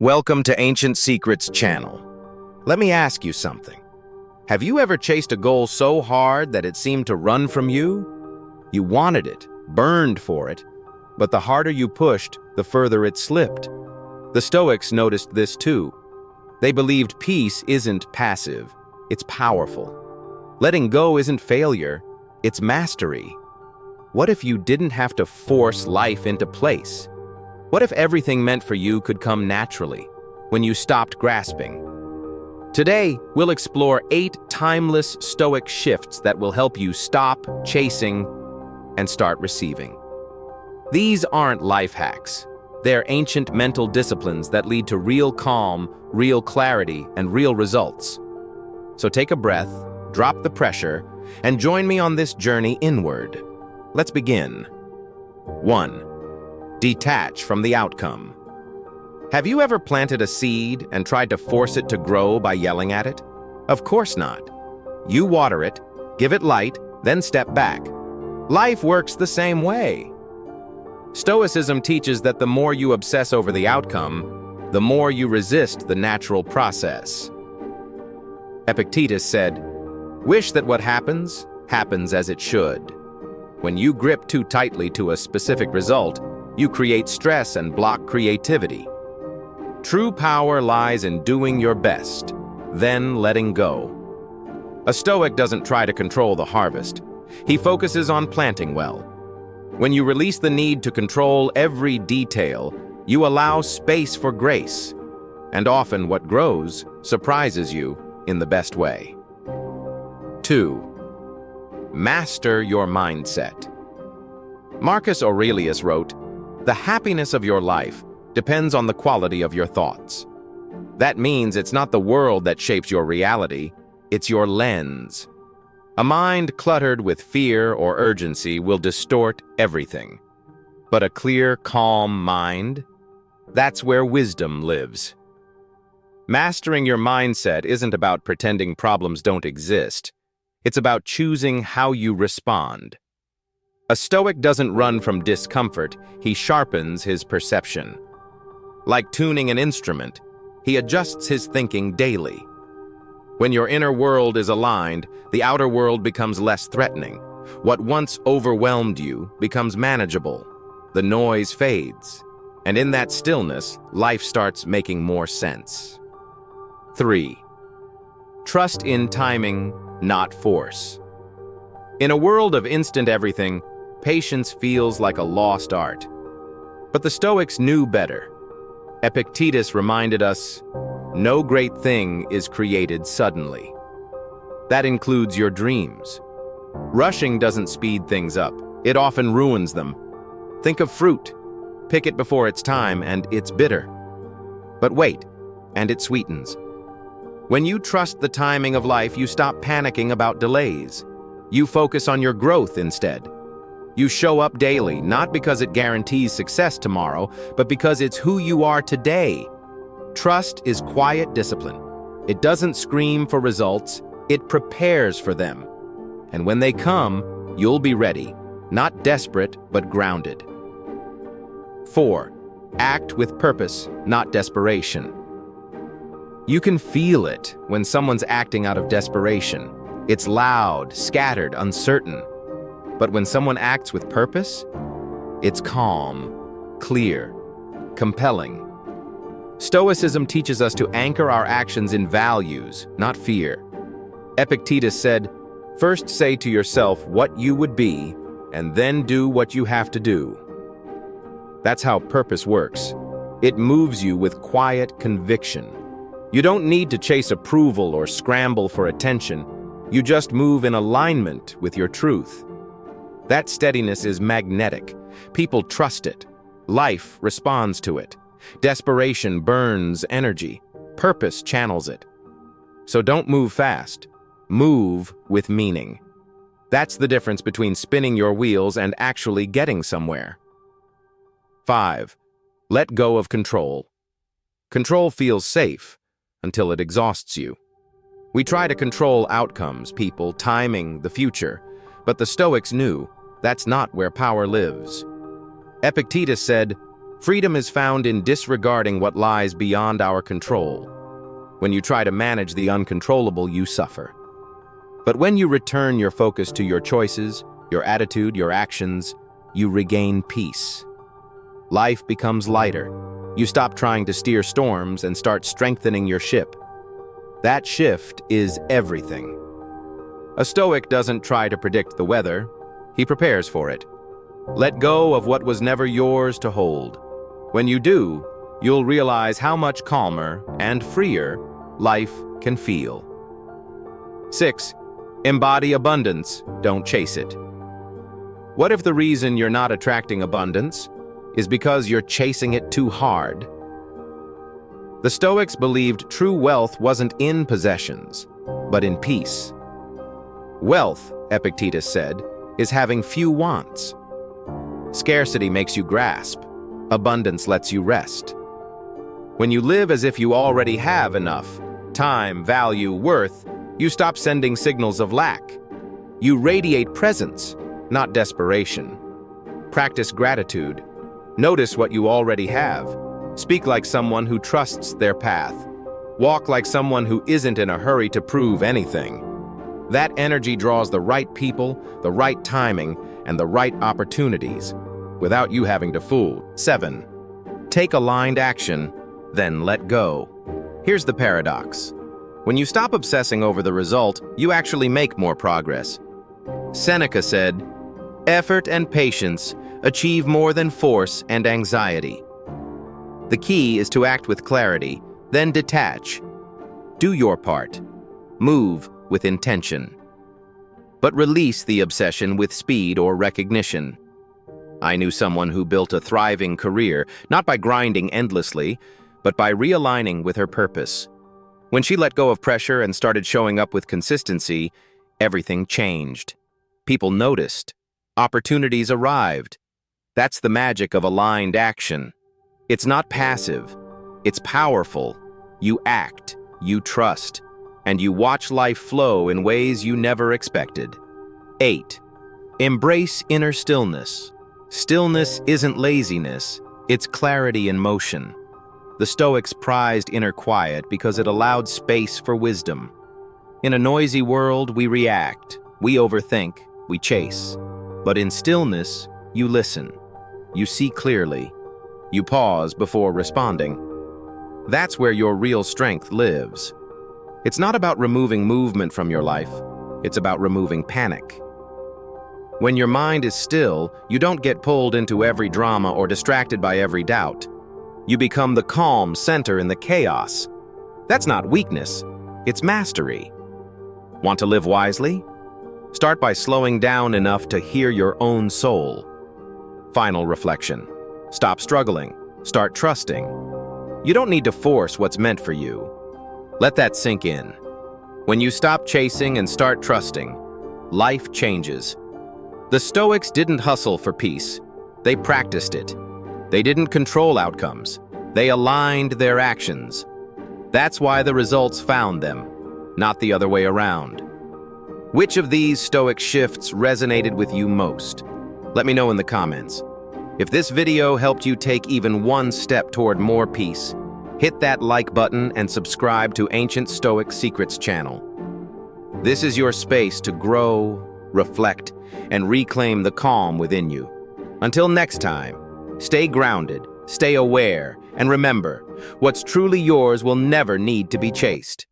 Welcome to Ancient Secrets channel. Let me ask you something. Have you ever chased a goal so hard that it seemed to run from you? You wanted it, burned for it, but the harder you pushed, the further it slipped. The Stoics noticed this too. They believed peace isn't passive, it's powerful. Letting go isn't failure, it's mastery. What if you didn't have to force life into place? What if everything meant for you could come naturally, when you stopped grasping? Today, we'll explore 8 timeless Stoic shifts that will help you stop chasing and start receiving. These aren't life hacks. They're ancient mental disciplines that lead to real calm, real clarity, and real results. So take a breath, drop the pressure, and join me on this journey inward. Let's begin. 1. Detach from the outcome. Have you ever planted a seed and tried to force it to grow by yelling at it? Of course not. You water it, give it light, then step back. Life works the same way. Stoicism teaches that the more you obsess over the outcome, the more you resist the natural process. Epictetus said, "Wish that what happens, happens as it should." When you grip too tightly to a specific result, you create stress and block creativity. True power lies in doing your best, then letting go. A Stoic doesn't try to control the harvest. He focuses on planting well. When you release the need to control every detail, you allow space for grace. And often what grows surprises you in the best way. 2. Master your mindset. Marcus Aurelius wrote, "The happiness of your life depends on the quality of your thoughts." That means it's not the world that shapes your reality, it's your lens. A mind cluttered with fear or urgency will distort everything. But a clear, calm mind, that's where wisdom lives. Mastering your mindset isn't about pretending problems don't exist. It's about choosing how you respond. A Stoic doesn't run from discomfort, he sharpens his perception. Like tuning an instrument, he adjusts his thinking daily. When your inner world is aligned, the outer world becomes less threatening. What once overwhelmed you becomes manageable. The noise fades, and in that stillness, life starts making more sense. 3. Trust in timing, not force. In a world of instant everything, patience feels like a lost art. But the Stoics knew better. Epictetus reminded us, "No great thing is created suddenly." That includes your dreams. Rushing doesn't speed things up. It often ruins them. Think of fruit. Pick it before it's time and it's bitter. But wait, and it sweetens. When you trust the timing of life, you stop panicking about delays. You focus on your growth instead. You show up daily, not because it guarantees success tomorrow, but because it's who you are today. Trust is quiet discipline. It doesn't scream for results, it prepares for them. And when they come, you'll be ready, not desperate, but grounded. 4. Act with purpose, not desperation. You can feel it when someone's acting out of desperation. It's loud, scattered, uncertain. But when someone acts with purpose, it's calm, clear, compelling. Stoicism teaches us to anchor our actions in values, not fear. Epictetus said, "First say to yourself what you would be, and then do what you have to do." That's how purpose works. It moves you with quiet conviction. You don't need to chase approval or scramble for attention. You just move in alignment with your truth. That steadiness is magnetic. People trust it. Life responds to it. Desperation burns energy. Purpose channels it. So don't move fast. Move with meaning. That's the difference between spinning your wheels and actually getting somewhere. 5. Let go of control. Control feels safe until it exhausts you. We try to control outcomes, people, timing, the future, but the Stoics knew that's not where power lives. Epictetus said, Freedom is found in disregarding what lies beyond our control. When you try to manage the uncontrollable, you suffer. But when you return your focus to your choices, your attitude, your actions, you regain peace. Life becomes lighter. You stop trying to steer storms and start strengthening your ship. That shift is everything. A Stoic doesn't try to predict the weather, he prepares for it. Let go of what was never yours to hold. When you do, you'll realize how much calmer and freer life can feel. 6. Embody abundance, don't chase it. What if the reason you're not attracting abundance is because you're chasing it too hard? The Stoics believed true wealth wasn't in possessions, but in peace. Wealth, Epictetus said, is having few wants. Scarcity makes you grasp. Abundance lets you rest. When you live as if you already have enough, time, value, worth, you stop sending signals of lack. You radiate presence, not desperation. Practice gratitude. Notice what you already have. Speak like someone who trusts their path. Walk like someone who isn't in a hurry to prove anything. That energy draws the right people, the right timing, and the right opportunities, without you having to fool. 7. Take aligned action, then let go. Here's the paradox. When you stop obsessing over the result, you actually make more progress. Seneca said, "Effort and patience achieve more than force and anxiety." The key is to act with clarity, then detach. Do your part. Move with intention. But release the obsession with speed or recognition. I knew someone who built a thriving career, not by grinding endlessly, but by realigning with her purpose. When she let go of pressure and started showing up with consistency, everything changed. People noticed. Opportunities arrived. That's the magic of aligned action. It's not passive. It's powerful. You act, you trust, and you watch life flow in ways you never expected. 8. Embrace inner stillness. Stillness isn't laziness, it's clarity in motion. The Stoics prized inner quiet because it allowed space for wisdom. In a noisy world, we react, we overthink, we chase. But in stillness, you listen. You see clearly. You pause before responding. That's where your real strength lives. It's not about removing movement from your life. It's about removing panic. When your mind is still, you don't get pulled into every drama or distracted by every doubt. You become the calm center in the chaos. That's not weakness. It's mastery. Want to live wisely? Start by slowing down enough to hear your own soul. Final reflection. Stop struggling. Start trusting. You don't need to force what's meant for you. Let that sink in. When you stop chasing and start trusting, life changes. The Stoics didn't hustle for peace. They practiced it. They didn't control outcomes. They aligned their actions. That's why the results found them, not the other way around. Which of these Stoic shifts resonated with you most? Let me know in the comments. If this video helped you take even one step toward more peace, hit that like button and subscribe to Ancient Stoic Secrets channel. This is your space to grow, reflect, and reclaim the calm within you. Until next time, stay grounded, stay aware, and remember, what's truly yours will never need to be chased.